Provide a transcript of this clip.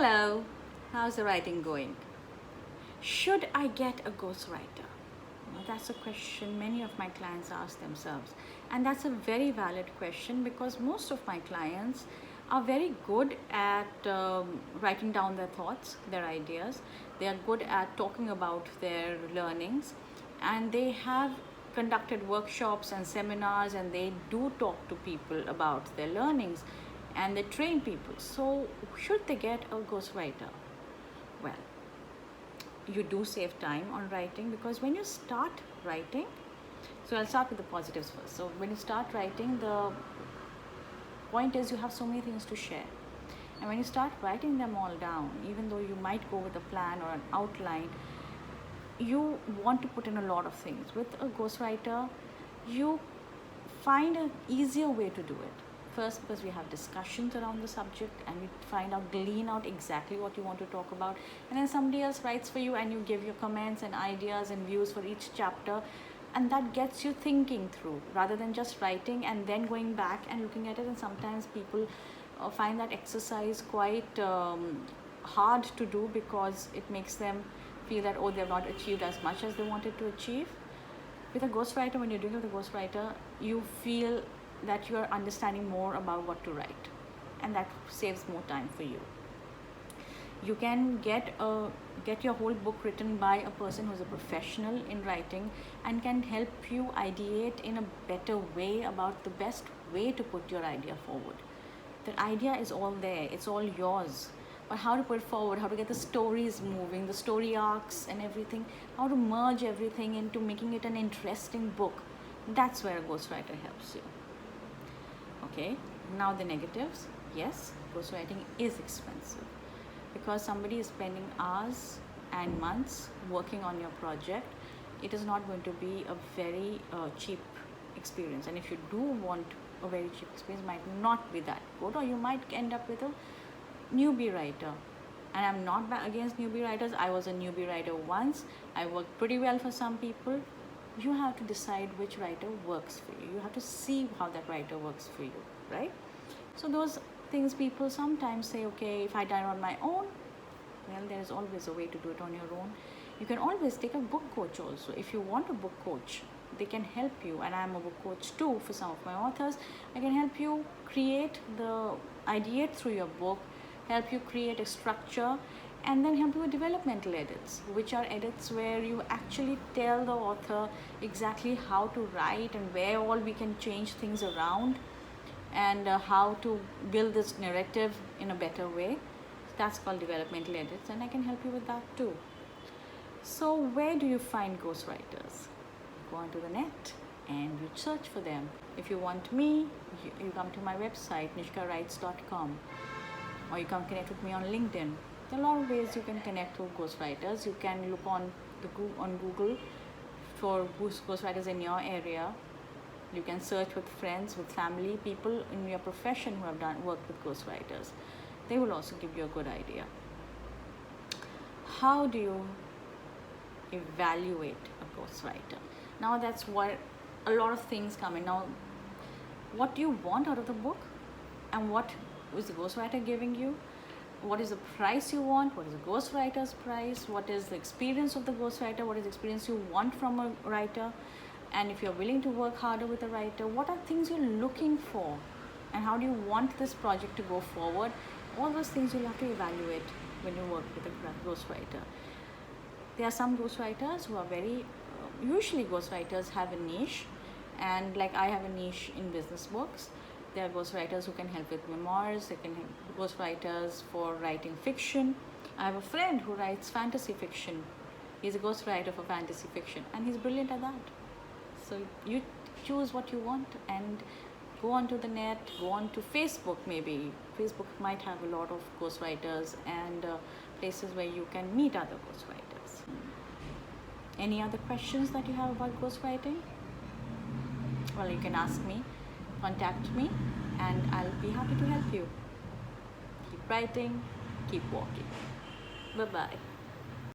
Hello, how's the writing going? Should I get a ghostwriter? Well, that's a question many of my clients ask themselves. And that's a very valid question because most of my clients are very good at writing down their thoughts, their ideas. They are good at talking about their learnings, and they have conducted workshops and seminars, and they do talk to people about their learnings, and they train people. So should they get a ghostwriter? Well, you do save time on writing, because when you start writing, so I'll start with the positives first. So when you start writing, the point is you have so many things to share, and when you start writing them all down, even though you might go with a plan or an outline, you want to put in a lot of things. With a ghostwriter, you find an easier way to do it. First, because we have discussions around the subject, and we glean out exactly what you want to talk about, and then somebody else writes for you, and you give your comments and ideas and views for each chapter, and that gets you thinking through rather than just writing and then going back and looking at it. And sometimes people find that exercise quite hard to do, because it makes them feel that, oh, they've not achieved as much as they wanted to achieve. With a ghostwriter, when you're doing it with a ghostwriter, you feel that you are understanding more about what to write, and that saves more time for you. You can get your whole book written by a person who's a professional in writing and can help you ideate in a better way about the best way to put your idea forward. The idea is all there, it's all yours, but how to put it forward, how to get the stories moving, the story arcs and everything, how to merge everything into making it an interesting book, that's where a ghostwriter helps you. Okay, now the negatives. Yes, ghostwriting is expensive, because somebody is spending hours and months working on your project. It is not going to be a very cheap experience, and if you do want a very cheap experience, it might not be that good, or you might end up with a newbie writer. And I'm not against newbie writers. I was a newbie writer once. I worked pretty well for some people. You have to decide which writer works for you. You have to see how that writer works for you, right? So those things, people sometimes say, okay, if I done it on my own, well, there is always a way to do it on your own. You can always take a book coach also. If you want a book coach, they can help you, and I'm a book coach too for some of my authors. I can help you ideate through your book, help you create a structure, and then help you with developmental edits, which are edits where you actually tell the author exactly how to write and where all we can change things around, and how to build this narrative in a better way. That's called developmental edits, and I can help you with that too. So where do you find ghostwriters? Go onto the net and you search for them. If you want me, you come to my website, nishkawrites.com, or you can connect with me on LinkedIn. There are a lot of ways you can connect with ghostwriters. You can look on Google for ghostwriters in your area. You can search with friends, with family, people in your profession who have worked with ghostwriters. They will also give you a good idea. How do you evaluate a ghostwriter? Now that's what a lot of things come in. Now, what do you want out of the book, and what is the ghostwriter giving you? What is the price you want? What is the ghostwriter's price? What is the experience of the ghostwriter? What is the experience you want from a writer? And if you're willing to work harder with a writer, what are things you're looking for? And how do you want this project to go forward? All those things you'll have to evaluate when you work with a ghostwriter. There are some ghostwriters who are usually ghostwriters have a niche, and like I have a niche in business books. There are ghostwriters who can help with memoirs. They can help ghostwriters for writing fiction. I have a friend who writes fantasy fiction. He's a ghostwriter for fantasy fiction, and he's brilliant at that. So you choose what you want and go onto the net, go onto Facebook maybe. Facebook might have a lot of ghostwriters and places where you can meet other ghostwriters. Any other questions that you have about ghostwriting? Well, you can ask me. Contact me, and I'll be happy to help you. Keep writing, keep walking. Bye-bye.